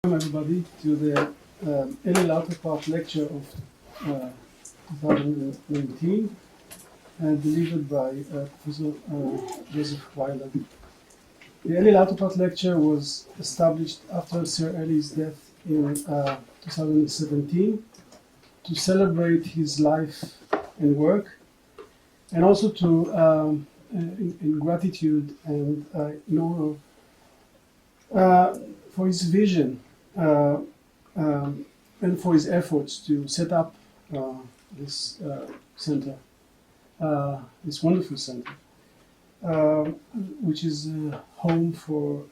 Welcome everybody to the Eli Lauterpacht Lecture of 2019 and delivered by Professor Joseph Weiler. The Eli Lauterpacht Lecture was established after Sir Eli's death in 2017 to celebrate his life and work, and also to in gratitude and in honor for his vision and for his efforts to set up this center, this wonderful center, which is a home for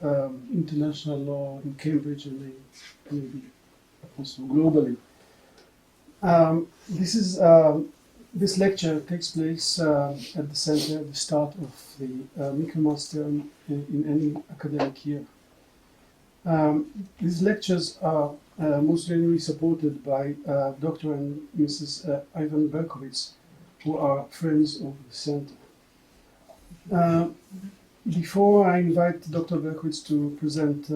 international law in Cambridge and maybe also globally. This lecture takes place at the center at the start of the Michaelmas Term in any academic year. These lectures are most generally supported by Dr. and Mrs. Ivan Berkowitz, who are friends of the center. Before I invite Dr. Berkowitz to present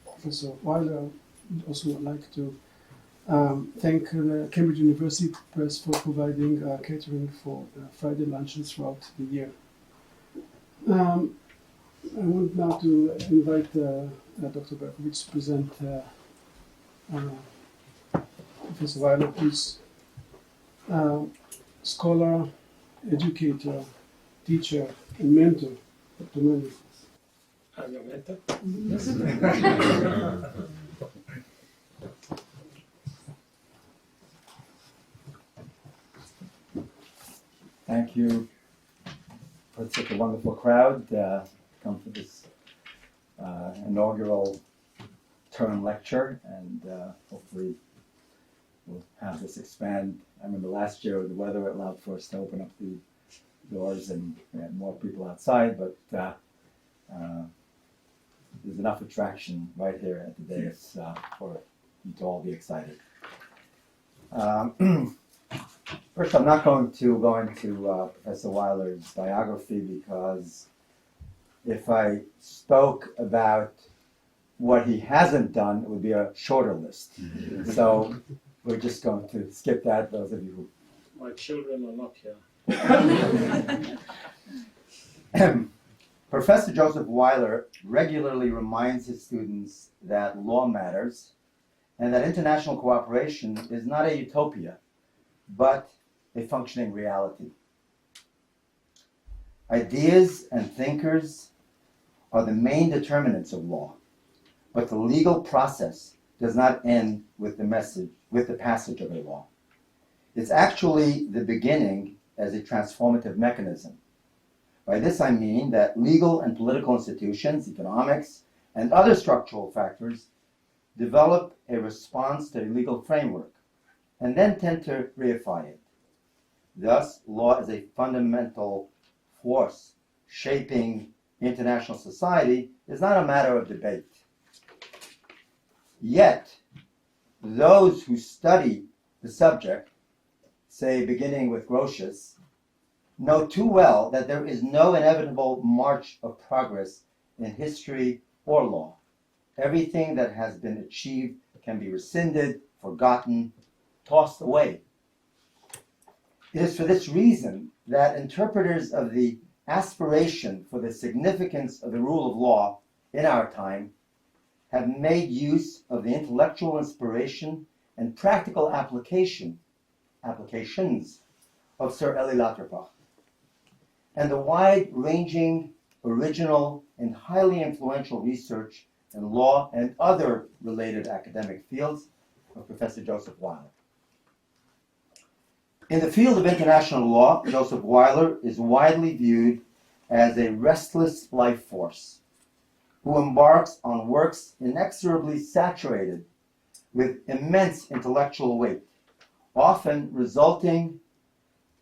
Professor Weiler, I would also like to thank the Cambridge University Press for providing catering for Friday lunches throughout the year. I want now to invite Dr. Berkowitz to present Professor Weiler, who's scholar, educator, teacher, and mentor to many. I'm your mentor? Thank you for such a wonderful crowd come for this inaugural term lecture, and hopefully we'll have this expand. I remember last year the weather allowed for us to open up the doors and we had more people outside, but there's enough attraction right here at the dais for you to all be excited. First, I'm not going to go into Professor Weiler's biography, because if I spoke about what he hasn't done, it would be a shorter list. So we're just going to skip that, those of you My children are not here. who... Professor Joseph Weiler regularly reminds his students that law matters and that international cooperation is not a utopia, but a functioning reality. Ideas and thinkers are the main determinants of law, but the legal process does not end with the passage of a law. It's actually the beginning as a transformative mechanism. By this I mean that legal and political institutions, economics, and other structural factors develop a response to a legal framework and then tend to reify it. Thus, law is a fundamental force shaping international society is not a matter of debate. Yet, those who study the subject, say beginning with Grotius, know too well that there is no inevitable march of progress in history or law. Everything that has been achieved can be rescinded, forgotten, tossed away. It is for this reason that interpreters of the aspiration for the significance of the rule of law in our time have made use of the intellectual inspiration and practical applications of Sir Eli Lauterpacht, and the wide-ranging, original, and highly influential research in law and other related academic fields of Professor Joseph Weiler. In the field of international law, Joseph Weiler is widely viewed as a restless life force who embarks on works inexorably saturated with immense intellectual weight, often resulting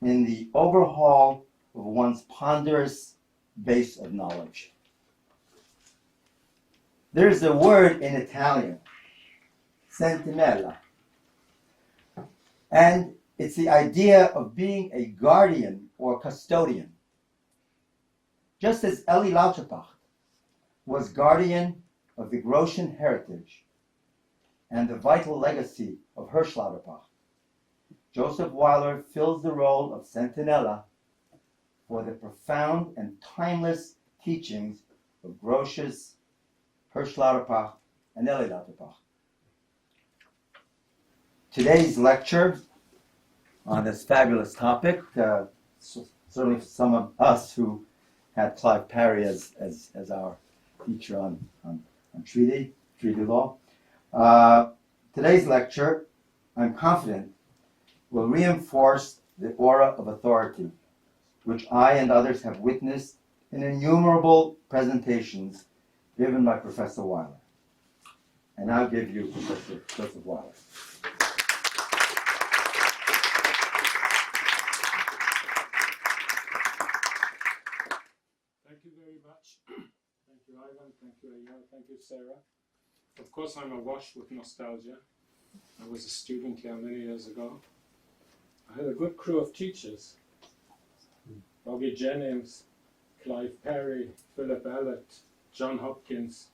in the overhaul of one's ponderous base of knowledge. There is a word in Italian, sentinella, and it's the idea of being a guardian or custodian. Just as Eli Lauterpacht was guardian of the Grotian heritage and the vital legacy of Hersch Lauterpacht, Joseph Weiler fills the role of sentinella for the profound and timeless teachings of Grotius, Hersch Lauterpacht, and Eli Lauterpacht. Today's lecture on this fabulous topic, certainly some of us who had Clive Parry as our teacher on treaty law. Today's lecture, I'm confident, will reinforce the aura of authority, which I and others have witnessed in innumerable presentations given by Professor Weiler. And I'll give you Professor Joseph Weiler. Thank you very much. Thank you, Ivan. Thank you, Eyal. Thank you, Sarah. Of course, I'm awash with nostalgia. I was a student here many years ago. I had a good crew of teachers. Bobby Jennings, Clive Parry, Philip Allett, John Hopkins.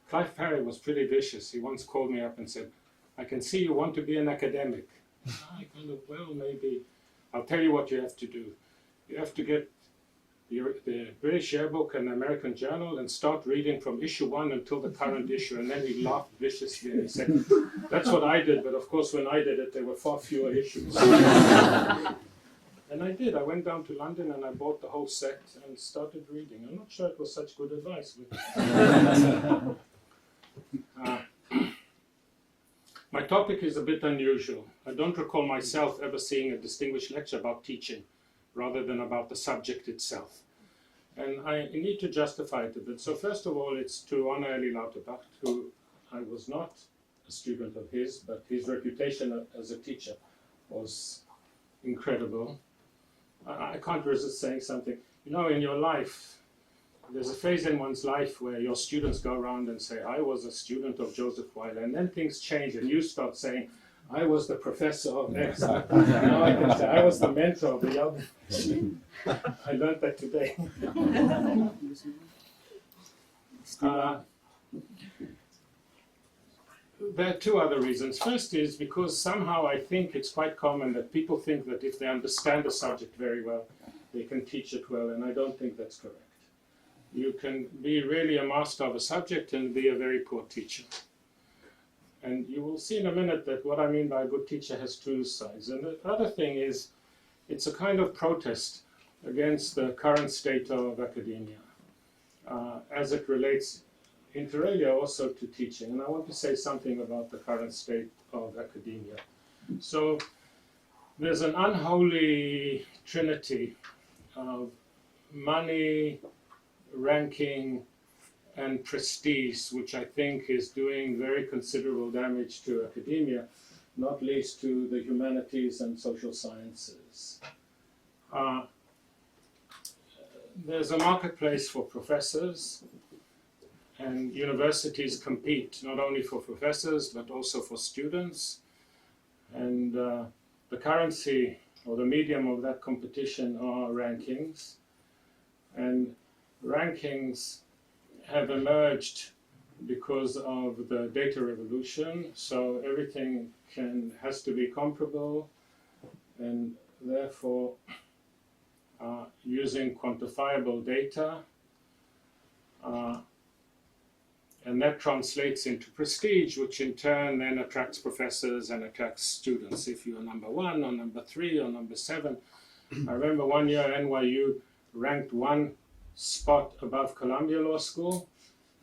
Clive Parry was pretty vicious. He once called me up and said, "I can see you want to be an academic." I kind of, well, maybe. I'll tell you what you have to do. You have to get the British Yearbook and the American Journal and start reading from issue 1 until the current issue. And then he laughed viciously and he said, "That's what I did, but of course when I did it there were far fewer issues." And I did. I went down to London and I bought the whole set and started reading. I'm not sure it was such good advice. My topic is a bit unusual. I don't recall myself ever seeing a distinguished lecture about teaching, rather than about the subject itself. And I need to justify it a bit. So first of all, it's to honor Eli Lauterpacht, who I was not a student of his, but his reputation as a teacher was incredible. I can't resist saying something. You know, in your life, there's a phase in one's life where your students go around and say, "I was a student of Joseph Weiler," and then things change and you start saying, "I was the professor of X." Now I can say, "I was the mentor of the other." I learned that today. There are two other reasons. First is because somehow I think it's quite common that people think that if they understand a subject very well, they can teach it well, and I don't think that's correct. You can be really a master of a subject and be a very poor teacher. And you will see in a minute that what I mean by a good teacher has two sides. And the other thing is, it's a kind of protest against the current state of academia, as it relates inter alia also to teaching. And I want to say something about the current state of academia. So there's an unholy trinity of money, ranking, and prestige, which I think is doing very considerable damage to academia, not least to the humanities and social sciences. There's a marketplace for professors, and universities compete not only for professors but also for students. And the currency or the medium of that competition are rankings. And rankings have emerged because of the data revolution, so everything has to be comparable, and therefore using quantifiable data, and that translates into prestige, which in turn then attracts professors and attracts students. If you're number 1 or number 3 or number 7, I remember one year NYU ranked 1 spot above Columbia Law School,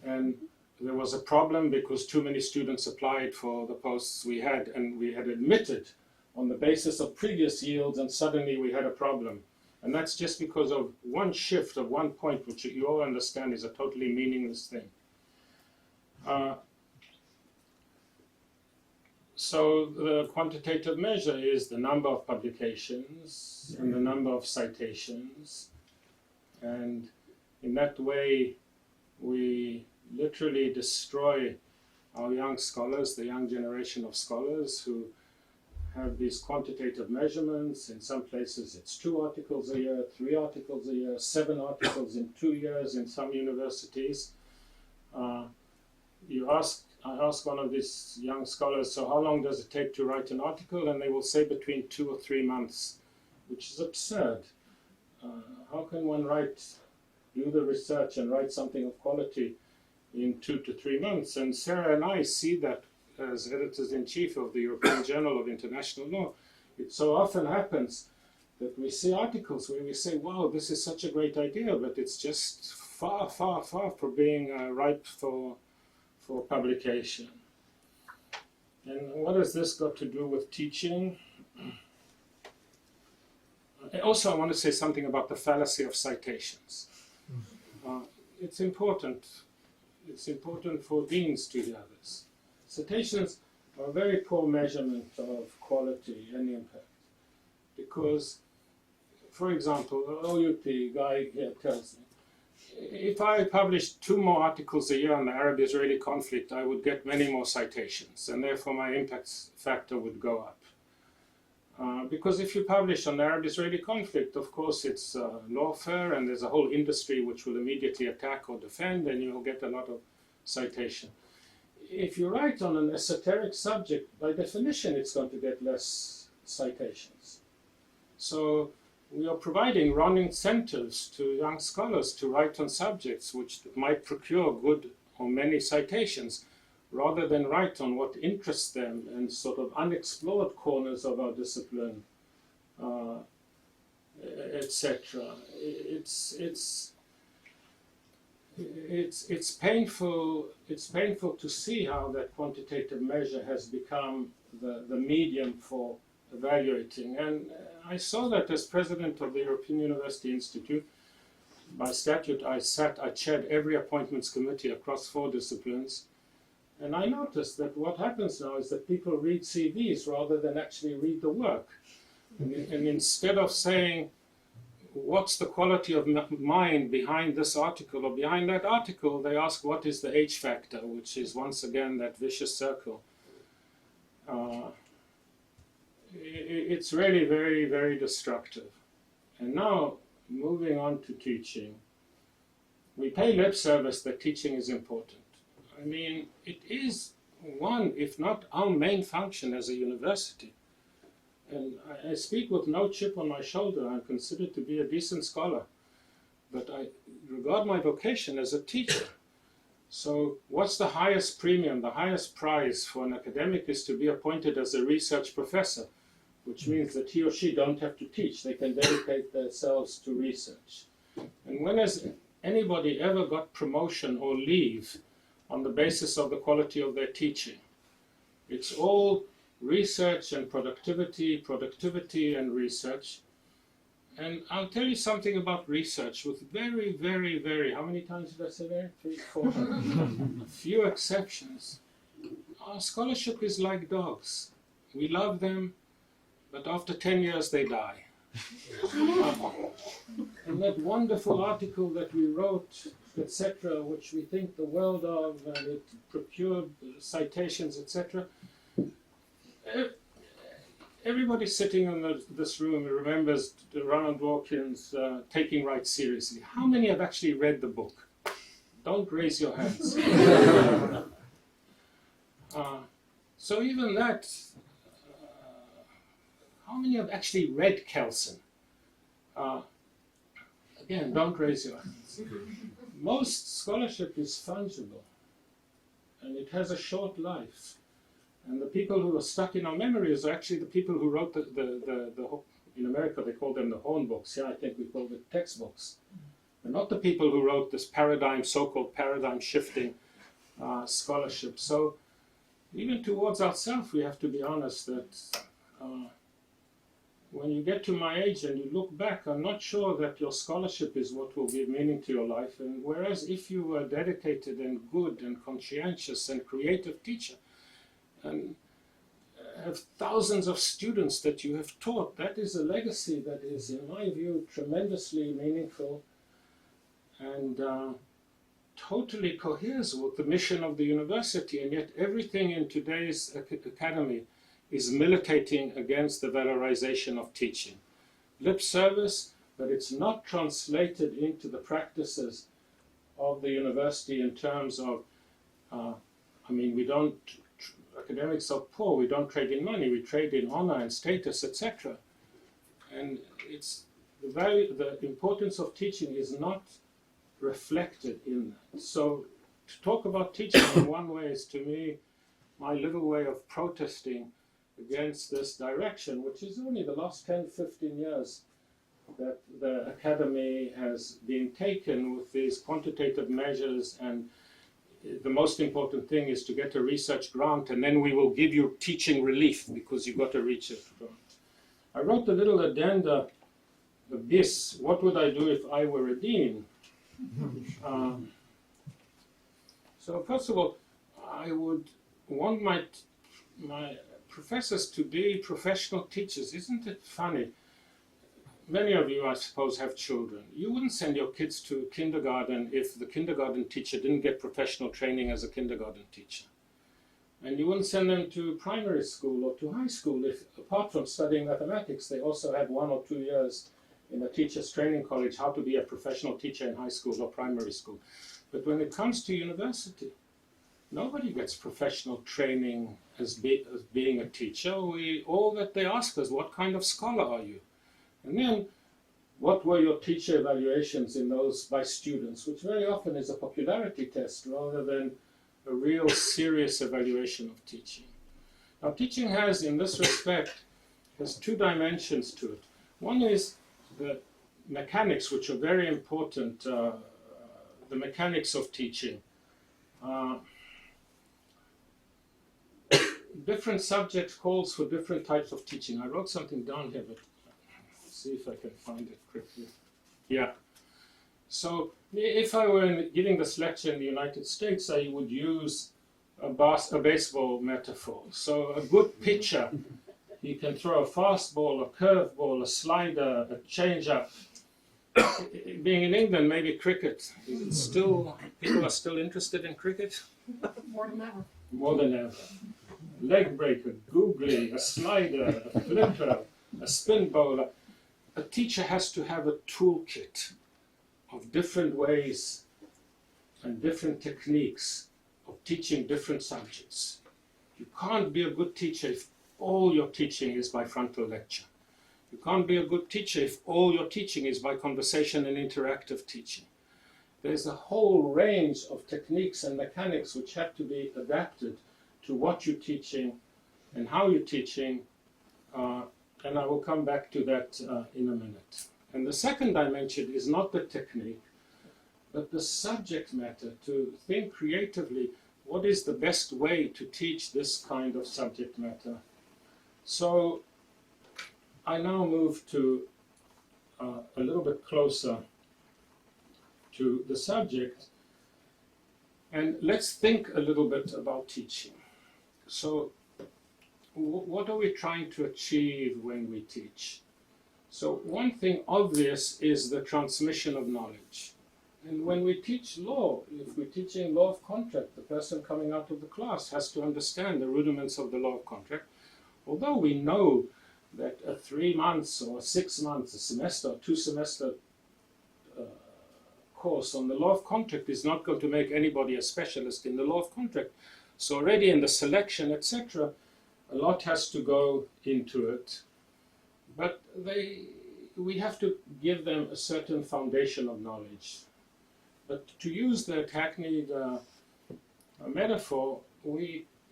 and there was a problem because too many students applied for the posts we had, and we had admitted on the basis of previous yields, and suddenly we had a problem. And that's just because of one shift of 1 point, which you all understand is a totally meaningless thing. So the quantitative measure is the number of publications and the number of citations, and in that way we literally destroy our young scholars, the young generation of scholars who have these quantitative measurements. In some places it's 2 articles a year, 3 articles a year, 7 articles in 2 years in some universities. I ask one of these young scholars, so how long does it take to write an article? And they will say between 2 or 3 months, which is absurd. How can one do the research and write something of quality in 2 to 3 months? And Sarah and I see that as editors-in-chief of the European Journal of International Law. It so often happens that we see articles where we say, wow, this is such a great idea, but it's just far, far, far from being ripe for publication. And what has this got to do with teaching? Also, I want to say something about the fallacy of citations. It's important. It's important for deans to hear this. Citations are a very poor measurement of quality and impact. Because, for example, the OUP guy here tells me, if I published 2 more articles a year on the Arab-Israeli conflict, I would get many more citations, and therefore my impact factor would go up. Because if you publish on the Arab-Israeli conflict, of course it's lawfare, and there's a whole industry which will immediately attack or defend, and you'll get a lot of citation. If you write on an esoteric subject, by definition it's going to get less citations. So we are providing wrong incentives to young scholars to write on subjects which might procure good or many citations, rather than write on what interests them and sort of unexplored corners of our discipline, etc. It's painful. It's painful to see how that quantitative measure has become the medium for evaluating. And I saw that as president of the European University Institute. By statute, I chaired every appointments committee across 4 disciplines. And I noticed that what happens now is that people read CVs rather than actually read the work. And instead of saying, what's the quality of mind behind this article or behind that article, they ask, what is the H factor, which is once again that vicious circle. It's really very, very destructive. And now, moving on to teaching, we pay lip service that teaching is important. I mean, it is one, if not our main function as a university. And I speak with no chip on my shoulder. I'm considered to be a decent scholar, but I regard my vocation as a teacher. So what's the highest premium, the highest prize for an academic is to be appointed as a research professor, which means that he or she don't have to teach. They can dedicate themselves to research. And when has anybody ever got promotion or leave on the basis of the quality of their teaching? It's all research and productivity, productivity and research. And I'll tell you something about research with very, very, very, how many times did I say there? 3, 4, few exceptions. Our scholarship is like dogs. We love them, but after 10 years they die. And that wonderful article that we wrote, etc., which we think the world of, and it procured citations, etc., everybody sitting in this room remembers Ronald Dworkin's Taking Right Seriously. How many have actually read the book? Don't raise your hands. So even that, how many have actually read Kelsen? Again, don't raise your hands. Most scholarship is fungible, and it has a short life. And the people who are stuck in our memories are actually the people who wrote in America they call them the horn books. Here I think we call them textbooks. And not the people who wrote this paradigm, so-called paradigm shifting scholarship. So even towards ourselves we have to be honest that when you get to my age and you look back, I'm not sure that your scholarship is what will give meaning to your life. And whereas if you were dedicated and good and conscientious and creative teacher, and have thousands of students that you have taught, that is a legacy that is, in my view, tremendously meaningful and totally coheres with the mission of the university. And yet everything in today's academy is militating against the valorization of teaching. Lip service, but it's not translated into the practices of the university in terms of I mean, we don't, academics are poor, we don't trade in money, we trade in honor and status, etc. And it's the value, the importance of teaching is not reflected in that. So to talk about teaching in one way is, to me, my little way of protesting against this direction, which is only the last 10, 15 years that the academy has been taken with these quantitative measures, and the most important thing is to get a research grant, and then we will give you teaching relief because you got a research grant. I wrote a little addenda, this, what would I do if I were a dean? So first of all, I would want my professors to be professional teachers. Isn't it funny? Many of you, I suppose, have children. You wouldn't send your kids to kindergarten if the kindergarten teacher didn't get professional training as a kindergarten teacher. And you wouldn't send them to primary school or to high school if, apart from studying mathematics, they also had 1 or 2 years in a teacher's training college how to be a professional teacher in high school or primary school. But when it comes to university, nobody gets professional training as being a teacher. All that they ask us, what kind of scholar are you? And then, what were your teacher evaluations in those by students, which very often is a popularity test rather than a real serious evaluation of teaching. Now, teaching has, in this respect, has 2 dimensions to it. One is the mechanics, which are very important, the mechanics of teaching. Different subjects calls for different types of teaching. I wrote something down here, but see if I can find it quickly. Yeah. So if I were giving this lecture in the United States, I would use a baseball metaphor. So a good pitcher, he can throw a fastball, a curveball, a slider, a changeup. Being in England, maybe cricket. People are still interested in cricket? More than ever. More than ever. Leg breaker, googly, a slider, a flipper, a spin bowler. A teacher has to have a toolkit of different ways and different techniques of teaching different subjects. You can't be a good teacher if all your teaching is by frontal lecture. You can't be a good teacher if all your teaching is by conversation and interactive teaching. There's a whole range of techniques and mechanics which have to be adapted to what you're teaching and how you're teaching, and I will come back to that in a minute. And the second dimension is not the technique, but the subject matter, to think creatively, what is the best way to teach this kind of subject matter? So I now move to a little bit closer to the subject, and let's think a little bit about teaching. So what are we trying to achieve when we teach? So one thing obvious is the transmission of knowledge. And when we teach law, if we're teaching law of contract, the person coming out of the class has to understand the rudiments of the law of contract. Although we know that a 3 months or 6 months, a semester or 2 semester course on the law of contract is not going to make anybody a specialist in the law of contract. So already in the selection, etc., a lot has to go into it. But we have to give them a certain foundation of knowledge. But to use the hackneyed metaphor,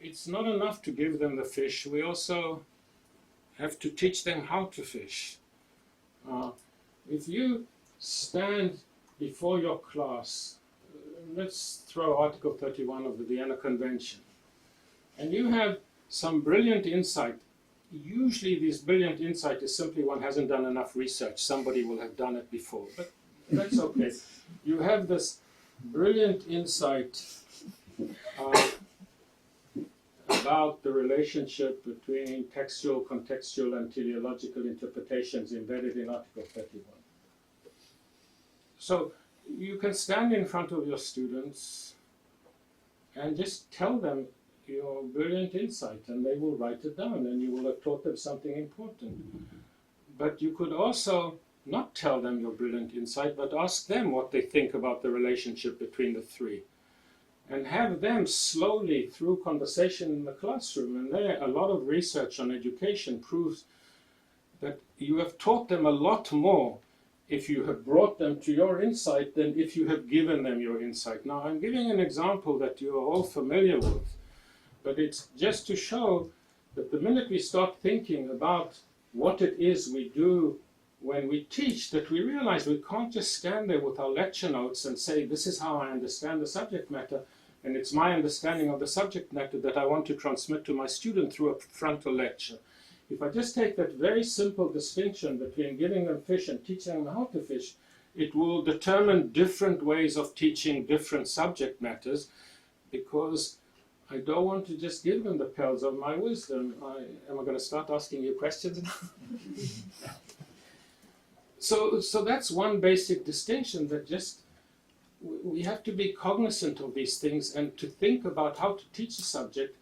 it's not enough to give them the fish. We also have to teach them how to fish. If you stand before your class, let's throw Article 31 of the Vienna Convention, and you have some brilliant insight. Usually this brilliant insight is simply one hasn't done enough research. Somebody will have done it before, but that's okay. You have this brilliant insight about the relationship between textual, contextual, and teleological interpretations embedded in Article 31. So you can stand in front of your students and just tell them your brilliant insight, and they will write it down, and you will have taught them something important. But you could also not tell them your brilliant insight, but ask them what they think about the relationship between the three. and have them slowly through conversation in the classroom. And there, a lot of research on education proves that you have taught them a lot more if you have brought them to your insight than if you have given them your insight. Now, I'm giving an example that you are all familiar with, but it's just to show that the minute we start thinking about what it is we do when we teach, that we realize we can't just stand there with our lecture notes and say, this is how I understand the subject matter, and it's my understanding of the subject matter that I want to transmit to my student through a frontal lecture. If I just take that very simple distinction between giving them fish and teaching them how to fish, it will determine different ways of teaching different subject matters, because I don't want to just give them the pearls of my wisdom. Am I going to start asking you questions now? So that's one basic distinction, that just we have to be cognizant of these things and to think about how to teach a subject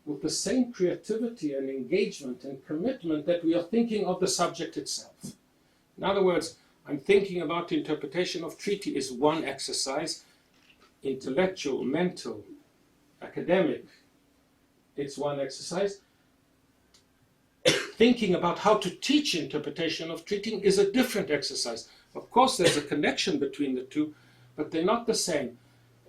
with the same creativity and engagement and commitment that we are thinking of the subject itself. In other words, I'm thinking about the interpretation of treaty is one exercise, intellectual, mental, academic, it's one exercise. Thinking about how to teach interpretation of treaty is a different exercise. Of course, there's a connection between the two, but they're not the same.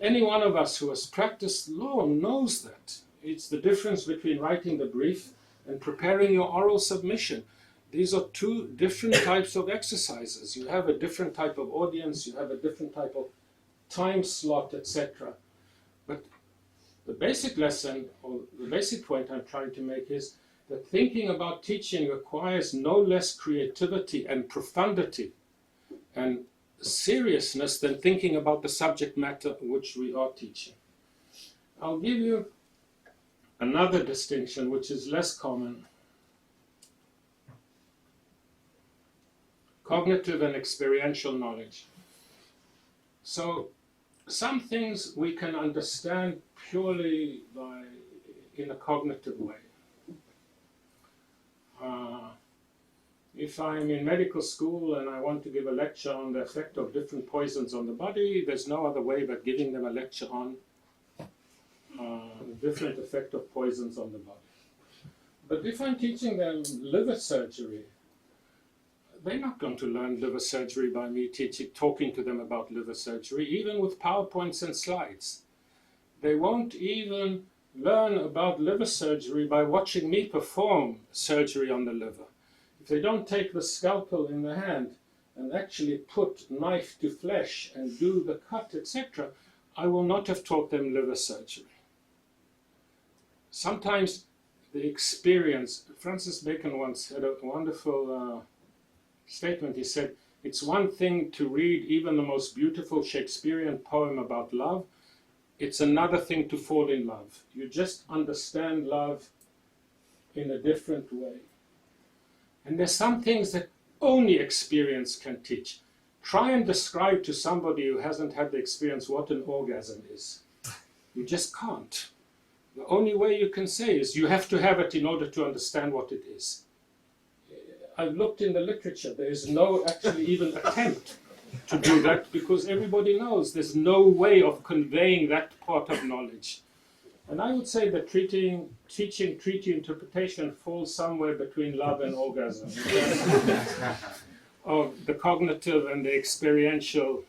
Any one of us who has practiced law knows that. It's the difference between writing the brief and preparing your oral submission. These are two different types of exercises. You have a different type of audience, you have a different type of time slot, etc. But the basic lesson, or the basic point I'm trying to make is that thinking about teaching requires no less creativity and profundity and seriousness than thinking about the subject matter which we are teaching. I'll give you another distinction which is less common. Cognitive and experiential knowledge. So some things we can understand purely in a cognitive way. If I'm in medical school and I want to give a lecture on the effect of different poisons on the body, there's no other way but giving them a lecture on the different effect of poisons on the body. But if I'm teaching them liver surgery, they're not going to learn liver surgery by me talking to them about liver surgery, even with PowerPoints and slides. They won't even learn about liver surgery by watching me perform surgery on the liver. If they don't take the scalpel in the hand and actually put knife to flesh and do the cut, etc., I will not have taught them liver surgery. Sometimes the experience, Francis Bacon once had a wonderful statement. He said, it's one thing to read even the most beautiful Shakespearean poem about love. It's another thing to fall in love. You just understand love in a different way. And there's some things that only experience can teach. Try and describe to somebody who hasn't had the experience what an orgasm is. You just can't. The only way you can say is you have to have it in order to understand what it is. I've looked in the literature. There is no actually even attempt to do that, because everybody knows there's no way of conveying that part of knowledge. And I would say that teaching treaty interpretation falls somewhere between love and orgasm, of the cognitive and the experiential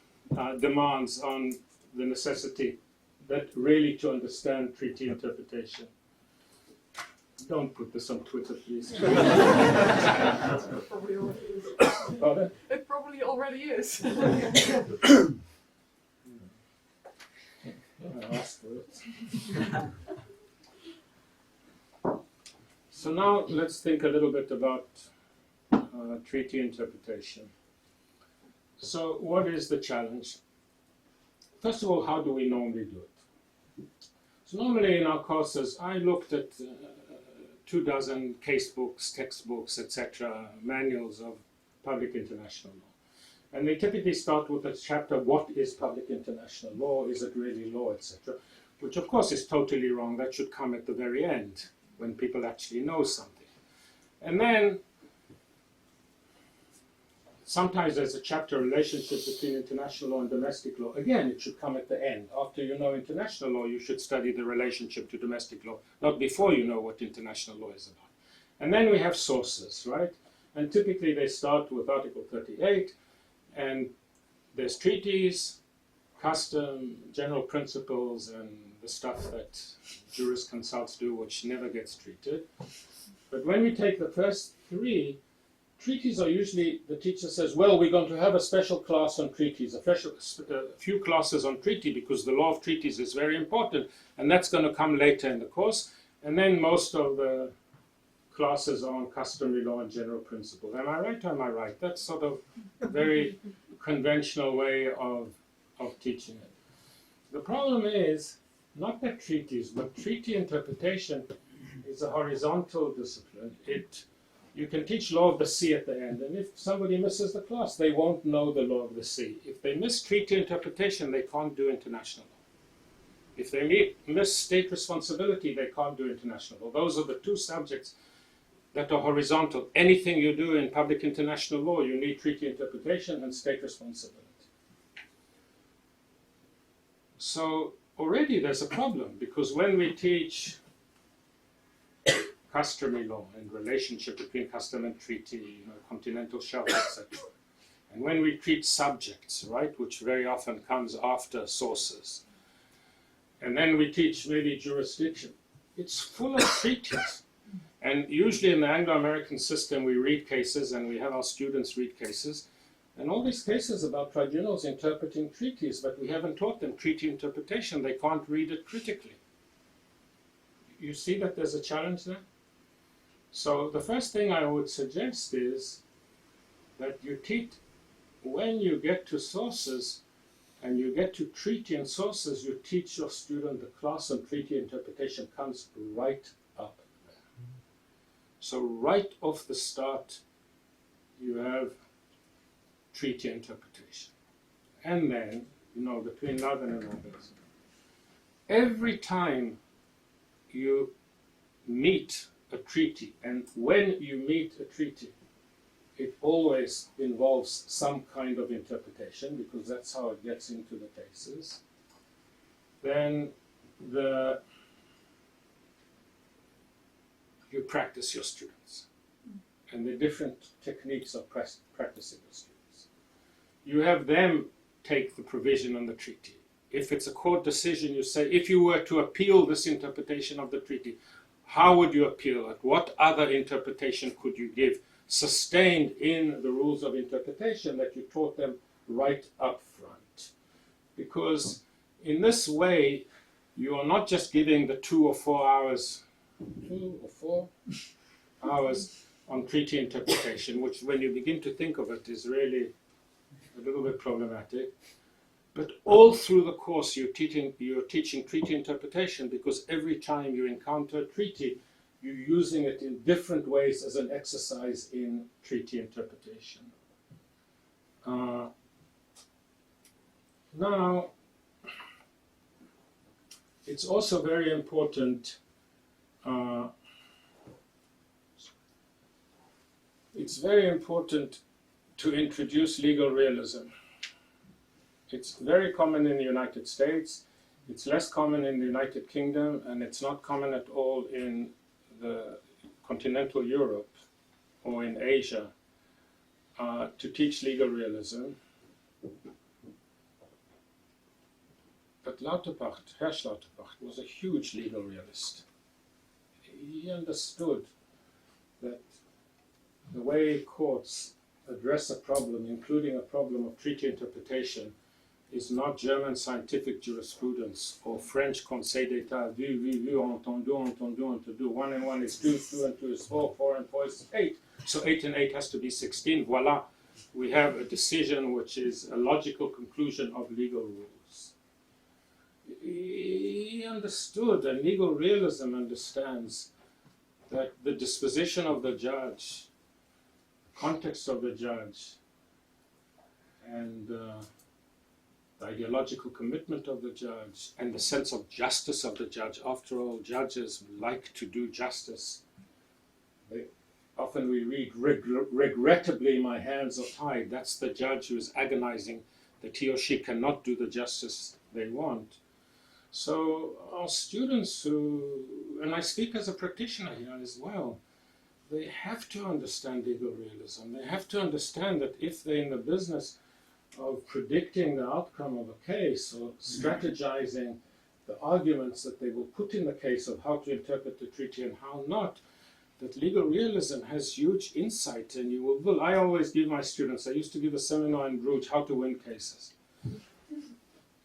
demands on the necessity that really to understand treaty interpretation. Don't put this on Twitter, please. It probably already is. Pardon? It probably already is. I asked for it. So now let's think a little bit about treaty interpretation. So what is the challenge? First of all, how do we normally do it? So normally in our courses, I looked at 24 casebooks, textbooks, etc., manuals of public international law. And they typically start with a chapter, what is public international law? Is it really law, etc.? Which of course is totally wrong. That should come at the very end, when people actually know something. And then Sometimes there's a chapter relationship between international law and domestic law. Again, it should come at the end. After you know international law, you should study the relationship to domestic law, not before you know what international law is about. And then we have sources, right? And typically they start with Article 38, and there's treaties, custom, general principles, and the stuff that jurisconsults do, which never gets treated. But when we take the first three, treaties are usually, the teacher says, well, we're going to have a special class on treaties, a few classes on treaty, because the law of treaties is very important, and that's going to come later in the course. And then most of the classes are on customary law and general principles. Am I right or am I right? That's sort of a very conventional way of teaching it. The problem is, not that treaties, but treaty interpretation is a horizontal discipline. You can teach law of the sea at the end, and if somebody misses the class, they won't know the law of the sea. If they miss treaty interpretation, they can't do international law. If they miss state responsibility, they can't do international law. Those are the two subjects that are horizontal. Anything you do in public international law, you need treaty interpretation and state responsibility. So already there's a problem, because when we teach customary law and relationship between custom and treaty, continental shelf, etc., and when we treat subjects, right, which very often comes after sources, and then we teach maybe jurisdiction, it's full of treaties. And usually in the Anglo-American system, we read cases, and we have our students read cases, and all these cases about tribunals interpreting treaties, but we haven't taught them treaty interpretation. They can't read it critically. You see that there's a challenge there? So the first thing I would suggest is that you teach, when you get to sources and you get to treaty and sources, you teach your student the class on treaty interpretation comes right up there. So right off the start, you have treaty interpretation. And then, between Laden and others, every time you meet a treaty, and when you meet a treaty, it always involves some kind of interpretation, because that's how it gets into the cases. Then you practice your students, and the different techniques of practicing your students. You have them take the provision on the treaty. If it's a court decision, you say, if you were to appeal this interpretation of the treaty, how would you appeal it? What other interpretation could you give, sustained in the rules of interpretation that you taught them right up front? Because in this way, you are not just giving the 2 or 4 hours on treaty interpretation, which when you begin to think of it is really a little bit problematic. But all through the course you're teaching treaty interpretation, because every time you encounter a treaty, you're using it in different ways as an exercise in treaty interpretation. Now, it's also very important to introduce legal realism. It's very common in the United States, it's less common in the United Kingdom, and it's not common at all in the continental Europe or in Asia to teach legal realism. But Herr Lauterpacht was a huge legal realist. He understood that the way courts address a problem, including a problem of treaty interpretation, is not German scientific jurisprudence or French Conseil d'État, vu, entendu, entendu. 1 and 1 is 2, 2 and 2 is 4, 4 and 4 is 8. So 8 and 8 has to be 16. Voila, we have a decision which is a logical conclusion of legal rules. He understood, and legal realism understands, that the disposition of the judge, context of the judge, and the ideological commitment of the judge, and the sense of justice of the judge. After all, judges like to do justice. They often we read, regrettably my hands are tied. That's the judge who is agonizing that he or she cannot do the justice they want. So our students who, and I speak as a practitioner here as well, they have to understand legal realism. They have to understand that if they're in the business of predicting the outcome of a case or strategizing the arguments that they will put in the case of how to interpret the treaty and how not, that legal realism has huge insight, and you will. I always give my students, I used to give a seminar in Bruges, how to win cases,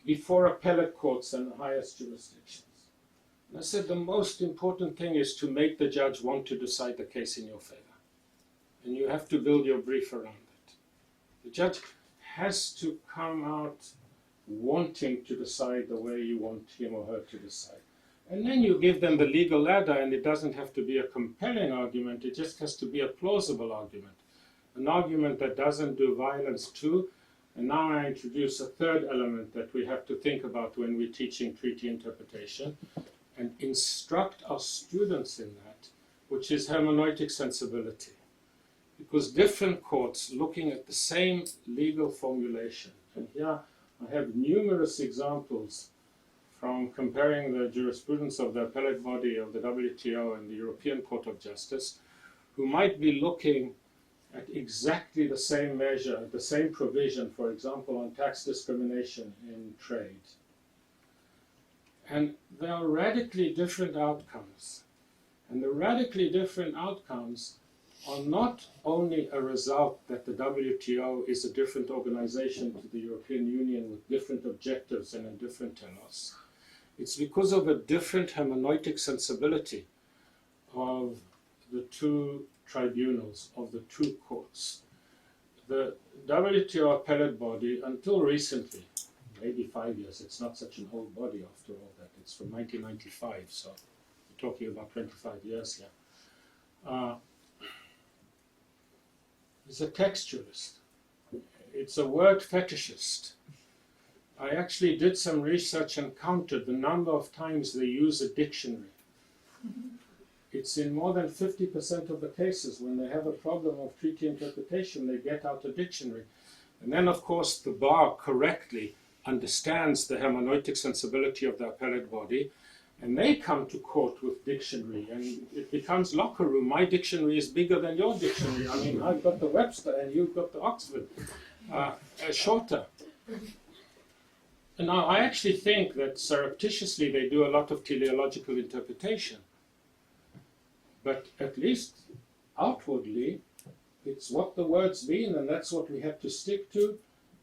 before appellate courts and the highest jurisdictions. And I said the most important thing is to make the judge want to decide the case in your favor. And you have to build your brief around it. The judge has to come out wanting to decide the way you want him or her to decide. And then you give them the legal ladder, and it doesn't have to be a compelling argument, it just has to be a plausible argument. An argument that doesn't do violence to. And now I introduce a third element that we have to think about when we're teaching treaty interpretation, and instruct our students in that, which is hermeneutic sensibility. Because different courts looking at the same legal formulation, and here I have numerous examples from comparing the jurisprudence of the appellate body of the WTO and the European Court of Justice, who might be looking at exactly the same measure, the same provision, for example, on tax discrimination in trade. And there are radically different outcomes. And the radically different outcomes are not only a result that the WTO is a different organization to the European Union with different objectives and a different telos. It's because of a different hermeneutic sensibility of the two tribunals, of the two courts. The WTO appellate body, until recently, maybe 5 years, it's not such an old body after all that, it's from 1995, so we're talking about 25 years here. It's a textualist. It's a word fetishist. I actually did some research and counted the number of times they use a dictionary. It's in more than 50% of the cases when they have a problem of treaty interpretation, they get out a dictionary. And then, of course, the bar correctly understands the hermeneutic sensibility of the appellate body, and they come to court with dictionary, and it becomes locker room. My dictionary is bigger than your dictionary. I mean, I've got the Webster and you've got the Oxford, shorter. And now I actually think that surreptitiously they do a lot of teleological interpretation. But at least outwardly, it's what the words mean, and that's what we have to stick to.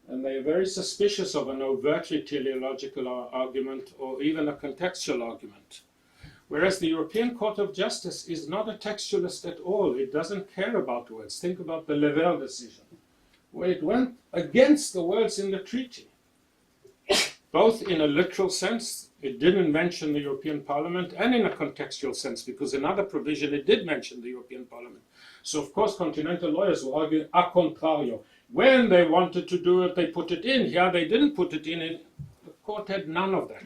And they are very suspicious of an overtly teleological argument or even a contextual argument. Whereas the European Court of Justice is not a textualist at all. It doesn't care about words. Think about the Level decision, where it went against the words in the treaty. Both in a literal sense, it didn't mention the European Parliament, and in a contextual sense, because in other provision it did mention the European Parliament. So of course continental lawyers will argue a contrario. When they wanted to do it, they put it in. Here they didn't put it in. The court had none of that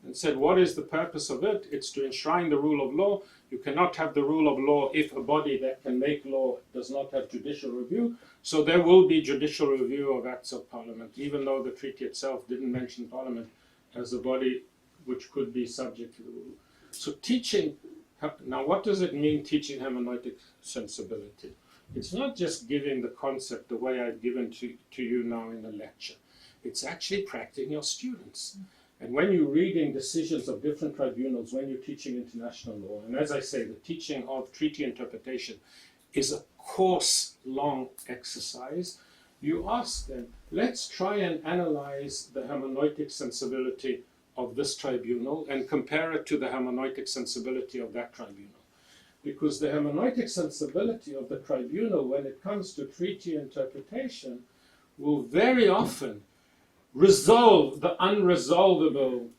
and said, what is the purpose of it? It's to enshrine the rule of law. You cannot have the rule of law if a body that can make law does not have judicial review. So there will be judicial review of acts of parliament, even though the treaty itself didn't mention parliament as a body which could be subject to the rule. So teaching, now what does it mean, teaching hermeneutic sensibility? It's not just giving the concept the way I've given to you now in the lecture. It's actually practicing your students. And when you're reading decisions of different tribunals, when you're teaching international law, and as I say, the teaching of treaty interpretation is a course-long exercise, you ask them, let's try and analyze the hermeneutic sensibility of this tribunal and compare it to the hermeneutic sensibility of that tribunal. Because the hermeneutic sensibility of the tribunal, when it comes to treaty interpretation, will very often resolve the unresolvable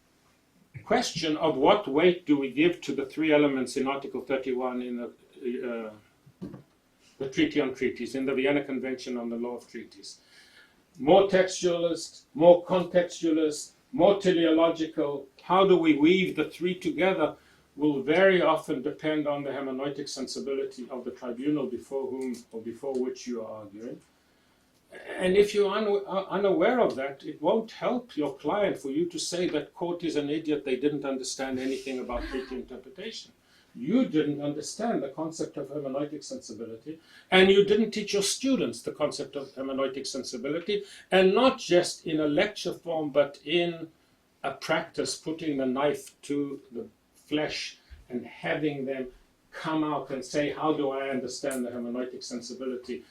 question of what weight do we give to the three elements in Article 31 in the Treaty on Treaties, in the Vienna Convention on the Law of Treaties. More textualist, more contextualist, more teleological. How do we weave the three together will very often depend on the hermeneutic sensibility of the tribunal before whom or before which you are arguing. And if you're unaware of that, it won't help your client for you to say that court is an idiot, they didn't understand anything about treaty interpretation. You didn't understand the concept of hermeneutic sensibility, and you didn't teach your students the concept of hermeneutic sensibility, and not just in a lecture form, but in a practice, putting the knife to the flesh and having them come out and say, how do I understand the hermeneutic sensibility?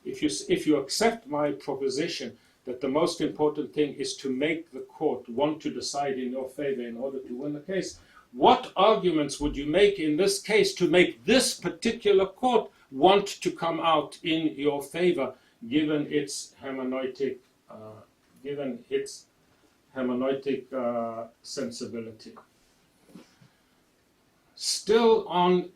If you accept my proposition that the most important thing is to make the court want to decide in your favor in order to win the case, what arguments would you make in this case to make this particular court want to come out in your favor, given its hermeneutic, sensibility? Still on.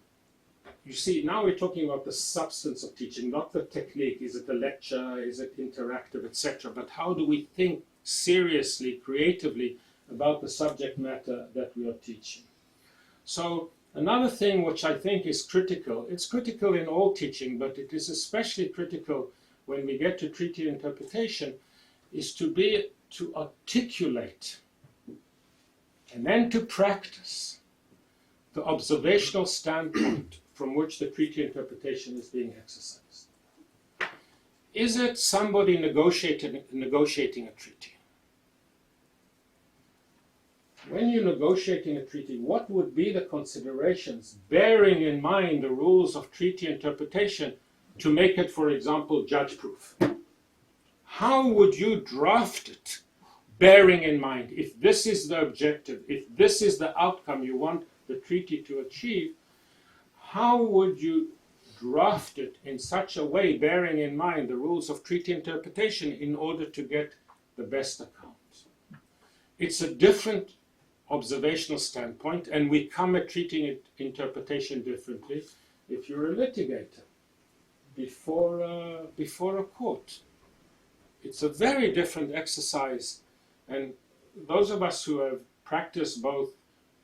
You see, now we're talking about the substance of teaching, not the technique. Is it a lecture? Is it interactive, etc.? But how do we think seriously, creatively about the subject matter that we are teaching? So another thing which I think is critical, it's critical in all teaching, but it is especially critical when we get to treaty interpretation, is to articulate and then to practice the observational standpoint from which the treaty interpretation is being exercised. Is it somebody negotiating a treaty? When you're negotiating a treaty, what would be the considerations, bearing in mind the rules of treaty interpretation, to make it, for example, judge-proof? How would you draft it, bearing in mind, if this is the objective, if this is the outcome you want the treaty to achieve, how would you draft it in such a way, bearing in mind the rules of treaty interpretation, in order to get the best account? It's a different observational standpoint, and we come at treaty interpretation differently if you're a litigator before a court. It's a very different exercise, and those of us who have practiced both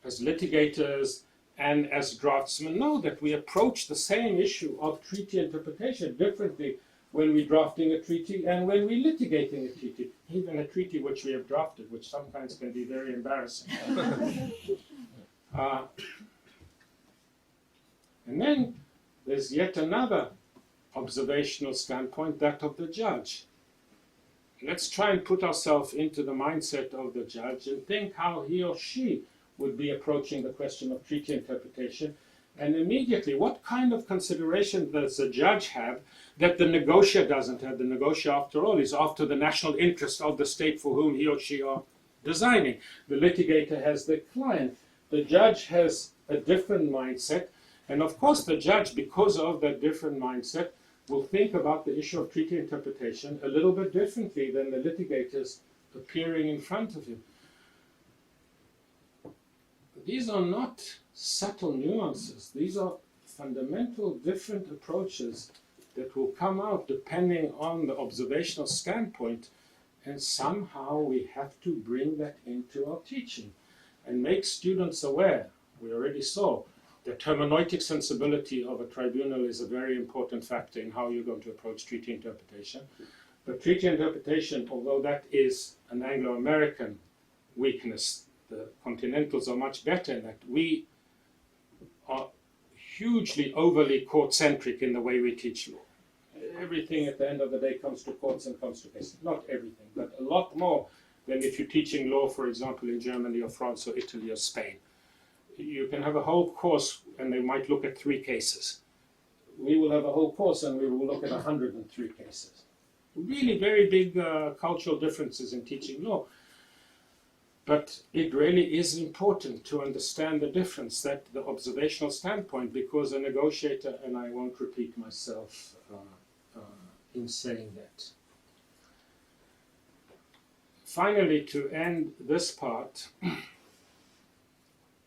as litigators and as draftsmen know that we approach the same issue of treaty interpretation differently when we're drafting a treaty and when we're litigating a treaty, even a treaty which we have drafted, which sometimes can be very embarrassing. And then there's yet another observational standpoint, that of the judge. Let's try and put ourselves into the mindset of the judge and think how he or she would be approaching the question of treaty interpretation, and immediately what kind of consideration does the judge have that the negotiator doesn't have? The negotiator, after all, is after the national interest of the state for whom he or she are designing. The litigator has the client. The judge has a different mindset, and of course the judge, because of that different mindset, will think about the issue of treaty interpretation a little bit differently than the litigators appearing in front of him. These are not subtle nuances. These are fundamental different approaches that will come out depending on the observational standpoint, and somehow we have to bring that into our teaching and make students aware. We already saw that hermeneutic sensibility of a tribunal is a very important factor in how you're going to approach treaty interpretation. But treaty interpretation, although that is an Anglo-American weakness, the continentals are much better in that. We are hugely overly court-centric in the way we teach law. Everything at the end of the day comes to courts and comes to cases. Not everything, but a lot more than if you're teaching law, for example, in Germany or France or Italy or Spain. You can have a whole course and they might look at 3 cases. We will have a whole course and we will look at 103 cases. Really very big cultural differences in teaching law. But it really is important to understand the difference, that the observational standpoint, because a negotiator, and I won't repeat myself in saying that. Finally, to end this part,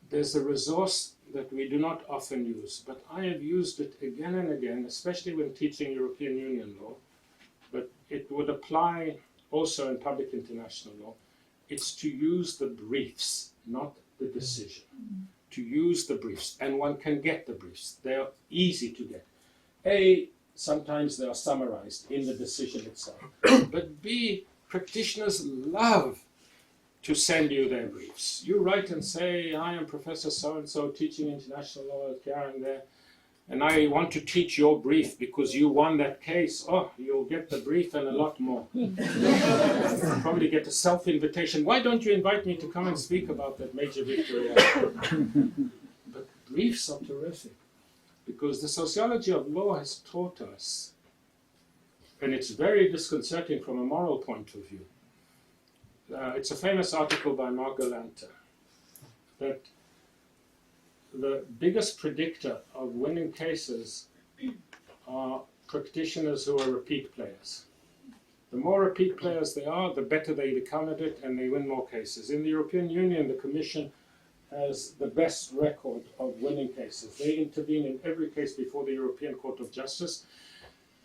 there's a resource that we do not often use, but I have used it again and again, especially when teaching European Union law, but it would apply also in public international law. It's to use the briefs, not the decision. To use use the briefs, and one can get the briefs. They are easy to get. Sometimes they are summarized in the decision itself. But B, practitioners love to send you their briefs. You write and say, I am Professor so-and-so teaching international law here and there, and I want to teach your brief because you won that case. Oh, you'll get the brief and a lot more. You'll probably get a self-invitation. Why don't you invite me to come and speak about that major victory? But briefs are terrific, because the sociology of law has taught us, and it's very disconcerting from a moral point of view. It's a famous article by Michaelmas that the biggest predictor of winning cases are practitioners who are repeat players. The more repeat players they are, the better they become at it, and they win more cases. In the European Union, the Commission has the best record of winning cases. They intervene in every case before the European Court of Justice.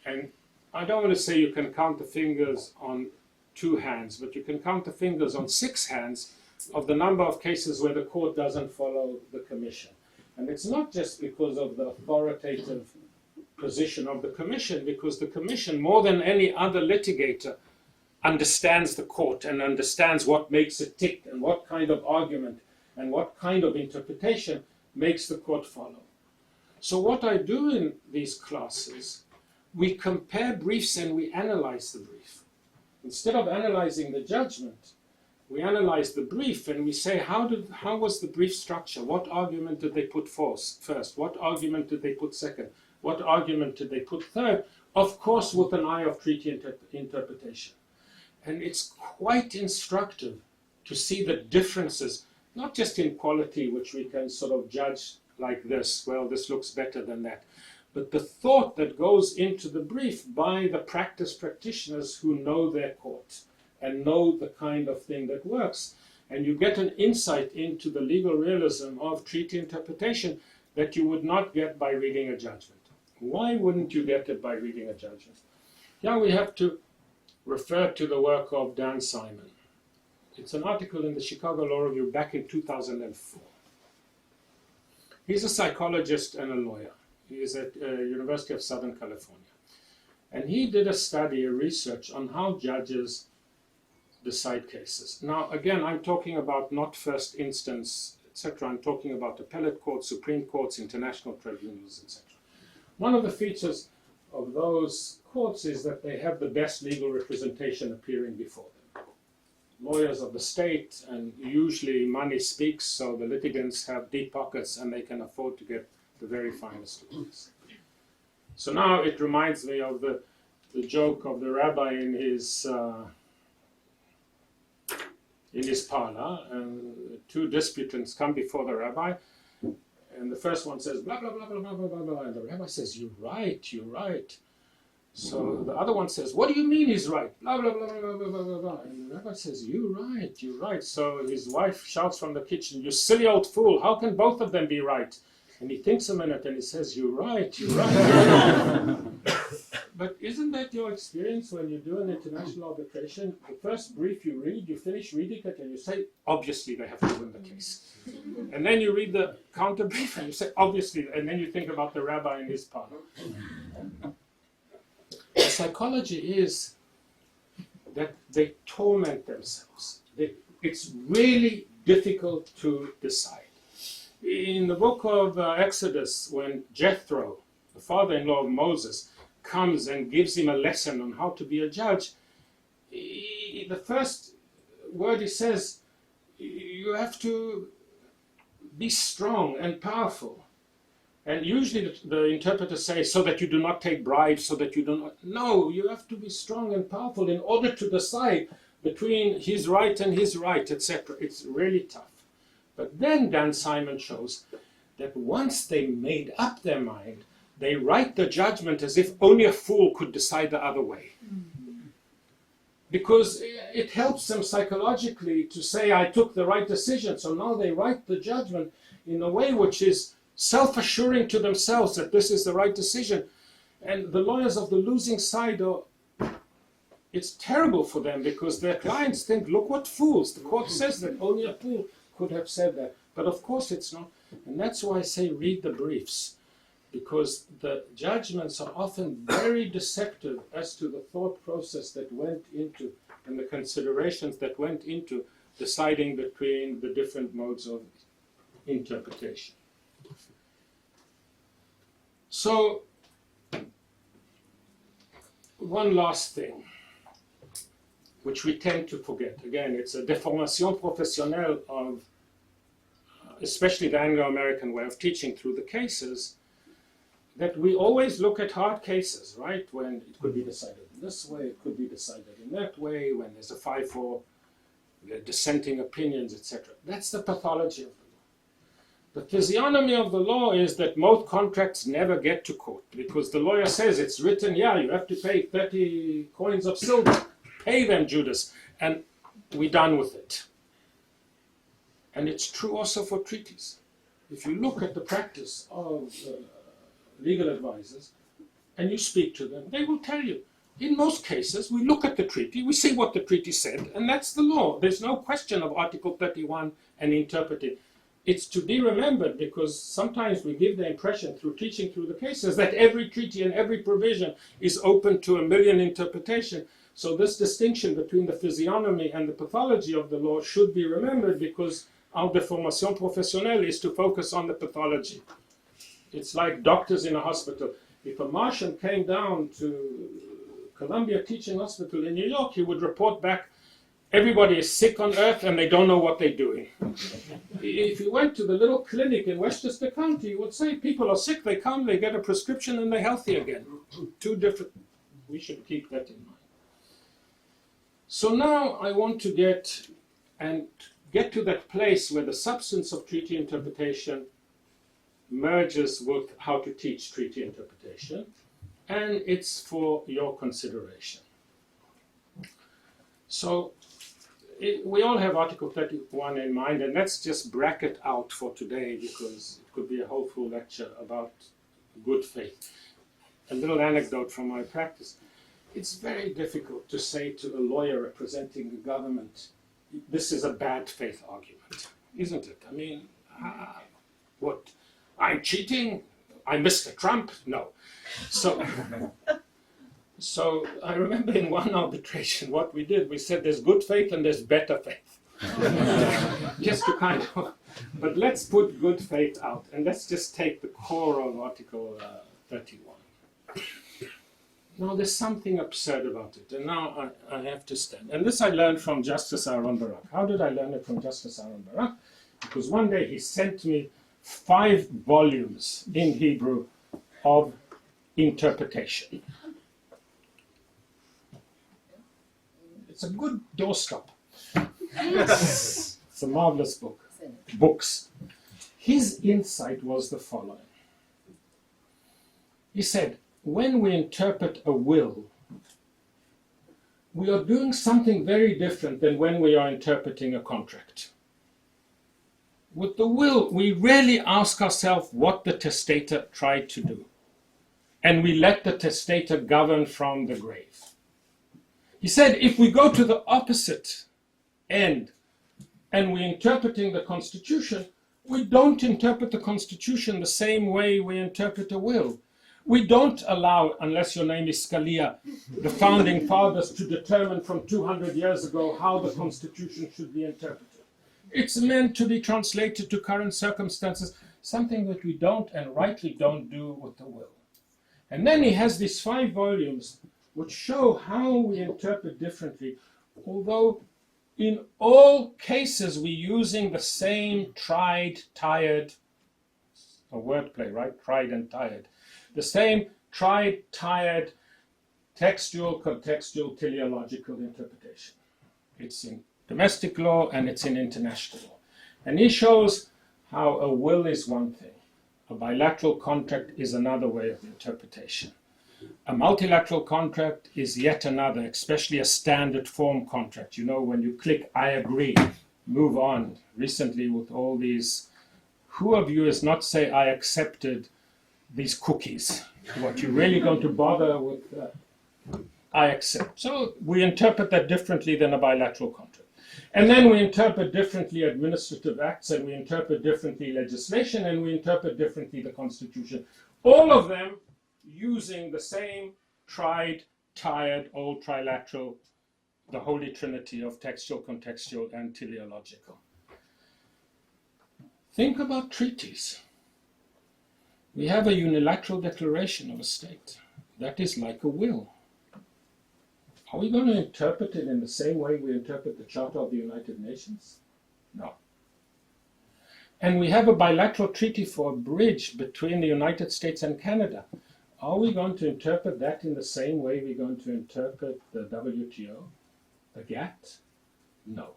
And I don't want to say you can count the fingers on 2 hands, but you can count the fingers on 6 hands of the number of cases where the court doesn't follow the Commission. And it's not just because of the authoritative position of the Commission, because the Commission, more than any other litigator, understands the court and understands what makes it tick and what kind of argument and what kind of interpretation makes the court follow. So what I do in these classes, we compare briefs and we analyze the brief. Instead of analyzing the judgment, we analyze the brief and we say, how was the brief structure? What argument did they put first? What argument did they put second? What argument did they put third? Of course, with an eye of treaty interpretation. And it's quite instructive to see the differences, not just in quality, which we can sort of judge like this, well, this looks better than that, but the thought that goes into the brief by the practitioners who know their court and know the kind of thing that works. And you get an insight into the legal realism of treaty interpretation that you would not get by reading a judgment. Why wouldn't you get it by reading a judgment? Yeah, we have to refer to the work of Dan Simon. It's an article in the Chicago Law Review back in 2004. He's a psychologist and a lawyer. He is at University of Southern California. And he did a study, a research on how judges decide cases. Now, again, I'm talking about not first instance, etc. I'm talking about appellate courts, Supreme Courts, international tribunals, etc. One of the features of those courts is that they have the best legal representation appearing before them. Lawyers of the state, and usually money speaks, so the litigants have deep pockets and they can afford to get the very finest lawyers. So now it reminds me of the joke of the rabbi in his parlor, and 2 disputants come before the rabbi, and the first one says, blah, blah, blah, blah, blah, blah, blah, blah, and the rabbi says, you're right, you're right. So the other one says, what do you mean he's right? Blah, blah, blah, blah, blah, blah, blah, blah. And the rabbi says, you're right, you're right. So his wife shouts from the kitchen, you silly old fool, how can both of them be right? And he thinks a minute and he says, you're right, you're right. But isn't that your experience when you do an international arbitration? The first brief you read, you finish reading it and you say, obviously they have to win the case. And then you read the counter brief and you say, obviously, and then you think about the rabbi and his partner. The psychology is that they torment themselves. It's really difficult to decide. In the book of Exodus, when Jethro, the father-in-law of Moses, comes and gives him a lesson on how to be a judge, the first word he says, you have to be strong and powerful. And usually the interpreters say, so that you do not take bribes, so that you do not... No, you have to be strong and powerful in order to decide between his right and his right, etc. It's really tough. But then Dan Simon shows that once they made up their mind, they write the judgment as if only a fool could decide the other way. Because it helps them psychologically to say, I took the right decision. So now they write the judgment in a way which is self-assuring to themselves that this is the right decision. And the lawyers of the losing side, it's terrible for them because their clients think, look what fools. The court says that only a fool could have said that. But of course it's not. And that's why I say read the briefs, because the judgments are often very deceptive as to the thought process that went into and the considerations that went into deciding between the different modes of interpretation. So, one last thing, which we tend to forget. Again, it's a déformation professionnelle of, especially the Anglo-American way of teaching through the cases, that we always look at hard cases, right? When it could be decided in this way, it could be decided in that way, when there's a 5-4, dissenting opinions, etc. That's the pathology of the law. The physiognomy of the law is that most contracts never get to court, because the lawyer says it's written, yeah, you have to pay 30 coins of silver. Pay them, Judas, and we're done with it. And it's true also for treaties. If you look at the practice of legal advisors, and you speak to them, they will tell you, in most cases, we look at the treaty, we see what the treaty said, and that's the law. There's no question of Article 31 and interpreting. It's to be remembered, because sometimes we give the impression through teaching through the cases that every treaty and every provision is open to a million interpretations. So this distinction between the physiognomy and the pathology of the law should be remembered, because our déformation professionnelle is to focus on the pathology. It's like doctors in a hospital. If a Martian came down to Columbia Teaching Hospital in New York, he would report back, everybody is sick on Earth and they don't know what they're doing. If you went to the little clinic in Westchester County, you would say people are sick, they come, they get a prescription and they're healthy again. Two different, we should keep that in mind. So now I want to get to that place where the substance of treaty interpretation merges with how to teach treaty interpretation, and it's for your consideration. So we all have Article 31 in mind, and let's just bracket out for today, because it could be a whole full lecture about good faith. A little anecdote from my practice. It's very difficult to say to a lawyer representing the government, this is a bad faith argument, isn't it? I mean, what? I'm cheating? I'm Mr. Trump? No. So I remember in one arbitration what we did, we said there's good faith and there's better faith. Just to kind of, but let's put good faith out, and let's just take the core of Article 31. Now, there's something absurd about it, and now I have to stand. And this I learned from Justice Aaron Barak. How did I learn it from Justice Aaron Barak? Because one day he sent me 5 volumes in Hebrew of interpretation. It's a good doorstop. It's a marvelous book. Books. His insight was the following. He said, when we interpret a will, we are doing something very different than when we are interpreting a contract. With the will, we really ask ourselves what the testator tried to do, and we let the testator govern from the grave. He said, if we go to the opposite end, and we're interpreting the Constitution, we don't interpret the Constitution the same way we interpret a will. We don't allow, unless your name is Scalia, the founding fathers to determine from 200 years ago how the Constitution should be interpreted. It's meant to be translated to current circumstances, something that we don't and rightly don't do with the will. And then he has these 5 volumes which show how we interpret differently, although in all cases we're using the same tried, tired, a wordplay, right? Tried and tired. The same tried, tired, textual, contextual, teleological interpretation. It's in domestic law and it's in international law. And he shows how a will is one thing, a bilateral contract is another way of interpretation. A multilateral contract is yet another, especially a standard form contract. You know, when you click, I agree, move on. Recently with all these, who of you has not say, I accepted these cookies? What, you're really going to bother with, I accept. So we interpret that differently than a bilateral contract. And then we interpret differently administrative acts, and we interpret differently legislation, and we interpret differently the Constitution. All of them using the same tried, tired, old trilateral, the holy trinity of textual, contextual, and teleological. Think about treaties. We have a unilateral declaration of a state. That is like a will. Are we going to interpret it in the same way we interpret the Charter of the United Nations? No. And we have a bilateral treaty for a bridge between the United States and Canada. Are we going to interpret that in the same way we're going to interpret the WTO, the GATT? No.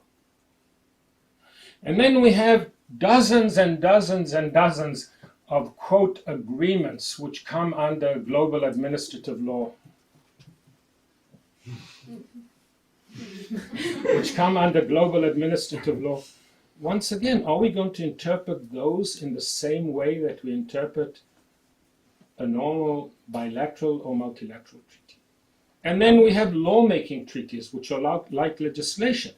And then we have dozens and dozens and dozens of, quote, agreements which come under global administrative law. Which come under global administrative law. Once again, are we going to interpret those in the same way that we interpret a normal bilateral or multilateral treaty? And then we have lawmaking treaties, which are like legislation.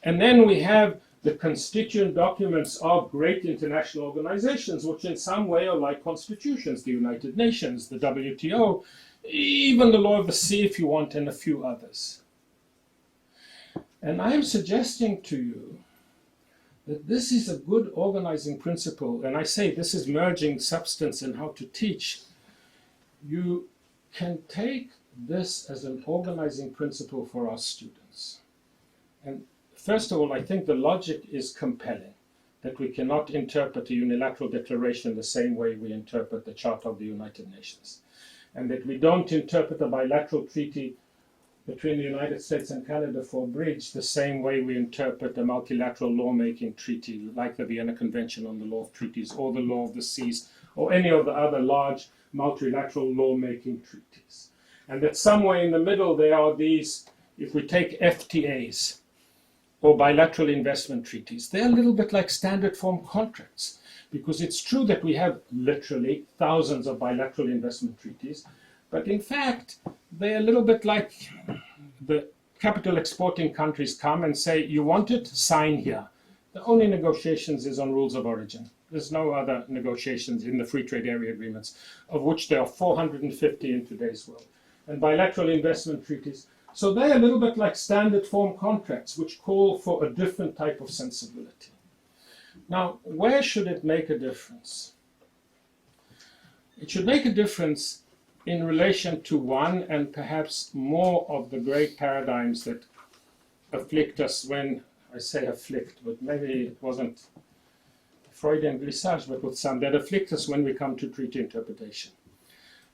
And then we have the constituent documents of great international organizations, which in some way are like constitutions, the United Nations, the WTO, even the law of the sea, if you want, and a few others. And I am suggesting to you that this is a good organizing principle, and I say this is merging substance and how to teach. You can take this as an organizing principle for our students. And first of all, I think the logic is compelling, that we cannot interpret a unilateral declaration the same way we interpret the Charter of the United Nations, and that we don't interpret a bilateral treaty between the United States and Canada for a bridge the same way we interpret a multilateral lawmaking treaty like the Vienna Convention on the Law of Treaties or the Law of the Seas or any of the other large multilateral lawmaking treaties. And that somewhere in the middle there are these, if we take FTAs or bilateral investment treaties, they're a little bit like standard form contracts, because it's true that we have literally thousands of bilateral investment treaties, but in fact, they're a little bit like the capital exporting countries come and say, you want it, sign here. The only negotiations is on rules of origin. There's no other negotiations in the free trade area agreements, of which there are 450 in today's world. And bilateral investment treaties. So they're a little bit like standard form contracts, which call for a different type of sensibility. Now, where should it make a difference? It should make a difference in relation to one and perhaps more of the great paradigms that afflict us when, I say afflict, but maybe it wasn't Freudian glissage, but with some, that afflict us when we come to treaty interpretation.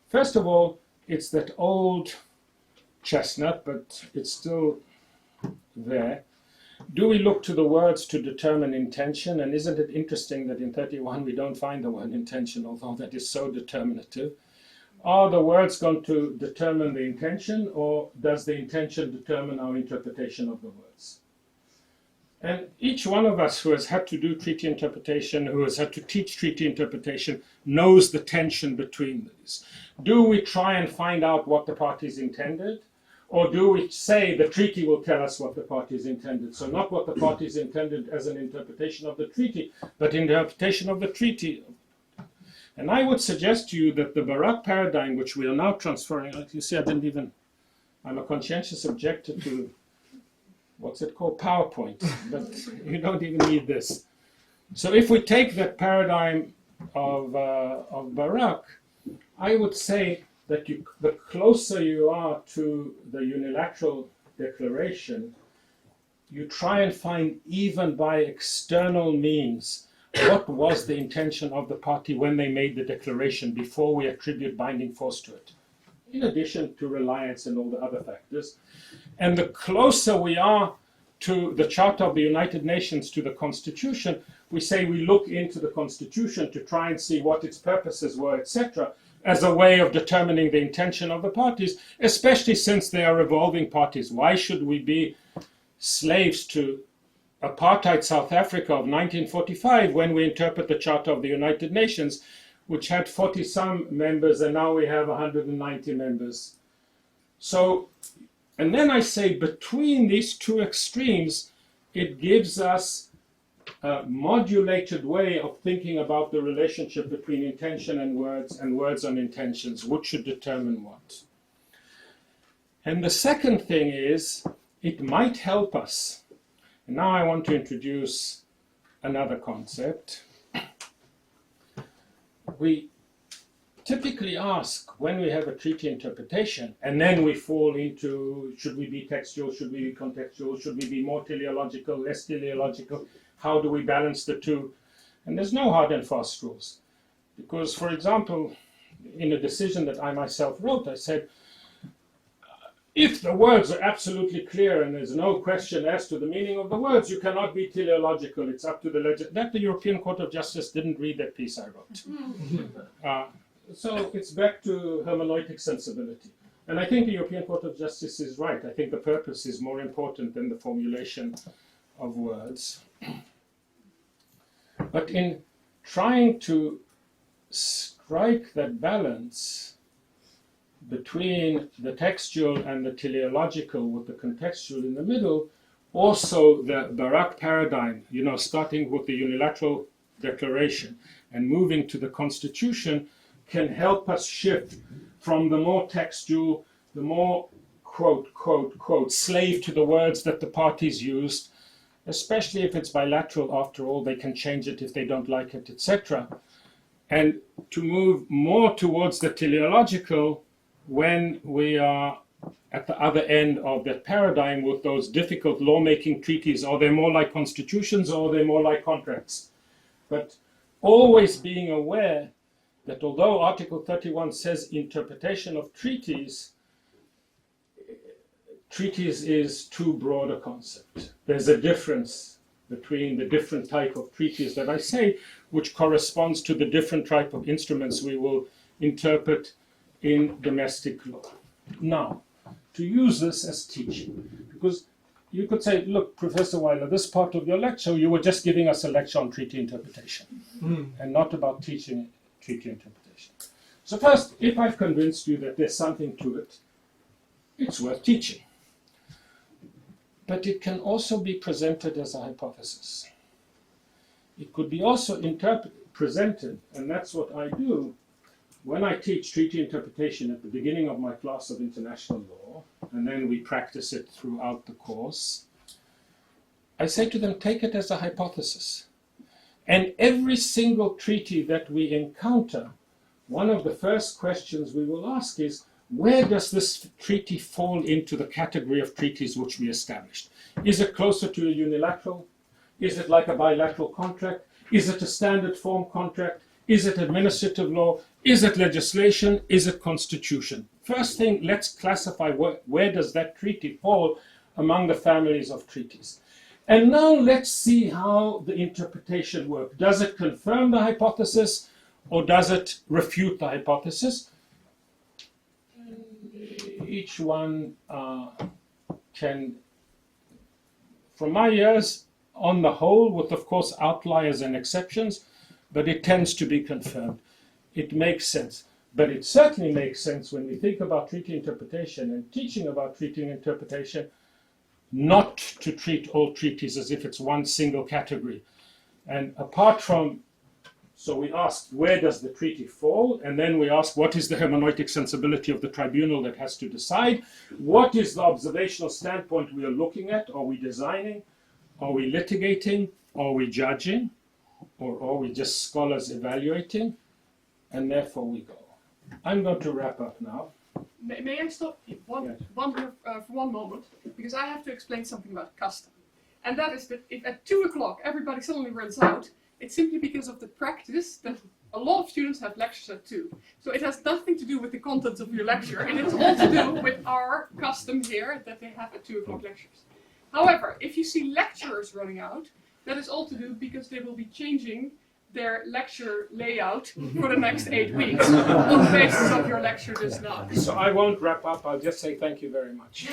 First of all, it's that old chestnut, but it's still there. Do we look to the words to determine intention? And isn't it interesting that in 31 we don't find the word intention, although that is so determinative? Are the words going to determine the intention, or does the intention determine our interpretation of the words? And each one of us who has had to do treaty interpretation, who has had to teach treaty interpretation, knows the tension between these. Do we try and find out what the parties intended? Or do we say the treaty will tell us what the parties intended? So not what the parties intended as an interpretation of the treaty, but interpretation of the treaty. And I would suggest to you that the Barak paradigm, which we are now transferring, like you see, I'm a conscientious objector to, what's it called, PowerPoint, but you don't even need this. So if we take that paradigm of Barak, I would say that the closer you are to the unilateral declaration, you try and find, even by external means, what was the intention of the party when they made the declaration before we attribute binding force to it, in addition to reliance and all the other factors. And the closer we are to the Charter of the United Nations, to the Constitution, we say we look into the Constitution to try and see what its purposes were, etc., as a way of determining the intention of the parties, especially since they are revolving parties. Why should we be slaves to apartheid South Africa of 1945 when we interpret the Charter of the United Nations, which had 40-some members, and now we have 190 members? So, and then I say between these two extremes, it gives us a modulated way of thinking about the relationship between intention and words on intentions, which should determine what. And the second thing is, it might help us. And now I want to introduce another concept. We typically ask when we have a treaty interpretation, and then we fall into, should we be textual, should we be contextual, should we be more teleological, less teleological, how do we balance the two? And there's no hard and fast rules. Because, for example, in a decision that I myself wrote, I said, if the words are absolutely clear and there's no question as to the meaning of the words, you cannot be teleological. It's up to the that the European Court of Justice didn't read that piece I wrote. So it's back to hermeneutic sensibility. And I think the European Court of Justice is right. I think the purpose is more important than the formulation of words. But in trying to strike that balance between the textual and the teleological with the contextual in the middle, also the Barak paradigm, starting with the unilateral declaration and moving to the constitution, can help us shift from the more textual, the more quote, quote, quote, slave to the words that the parties used, especially if it's bilateral. After all, they can change it if they don't like it, etc. And to move more towards the teleological when we are at the other end of that paradigm with those difficult lawmaking treaties. Are they more like constitutions or are they more like contracts? But always being aware that although Article 31 says interpretation of treaties, treaties is too broad a concept. There's a difference between the different type of treaties that I say, which corresponds to the different type of instruments we will interpret in domestic law. Now, to use this as teaching, because you could say, look, Professor Weiler, this part of your lecture, you were just giving us a lecture on treaty interpretation and not about teaching treaty interpretation. So first, if I've convinced you that there's something to it, it's worth teaching. But it can also be presented as a hypothesis. It could be also presented, and that's what I do, when I teach treaty interpretation at the beginning of my class of international law, and then we practice it throughout the course, I say to them, take it as a hypothesis. And every single treaty that we encounter, one of the first questions we will ask is, where does this treaty fall into the category of treaties which we established? Is it closer to a unilateral? Is it like a bilateral contract? Is it a standard form contract? Is it administrative law? Is it legislation? Is it constitution? First thing, let's classify where does that treaty fall among the families of treaties. And now let's see how the interpretation works. Does it confirm the hypothesis or does it refute the hypothesis? Each one can, from my years, on the whole, with of course outliers and exceptions, but it tends to be confirmed. It makes sense. But it certainly makes sense when we think about treaty interpretation and teaching about treaty interpretation, not to treat all treaties as if it's one single category. And apart from, so we ask, where does the treaty fall? And then we ask, what is the hermeneutic sensibility of the tribunal that has to decide? What is the observational standpoint we are looking at? Are we designing? Are we litigating? Are we judging? Or are we just scholars evaluating? And therefore we go. I'm going to wrap up now. May I stop you for one moment? Because I have to explain something about custom. And that is that if at 2 o'clock everybody suddenly runs out, it's simply because of the practice that a lot of students have lectures at 2. So it has nothing to do with the contents of your lecture, and it's all to do with our custom here that they have at 2 o'clock lectures. However, if you see lecturers running out, that is all to do because they will be changing their lecture layout for the next 8 weeks on the basis of your lecture just now. So I won't wrap up, I'll just say thank you very much.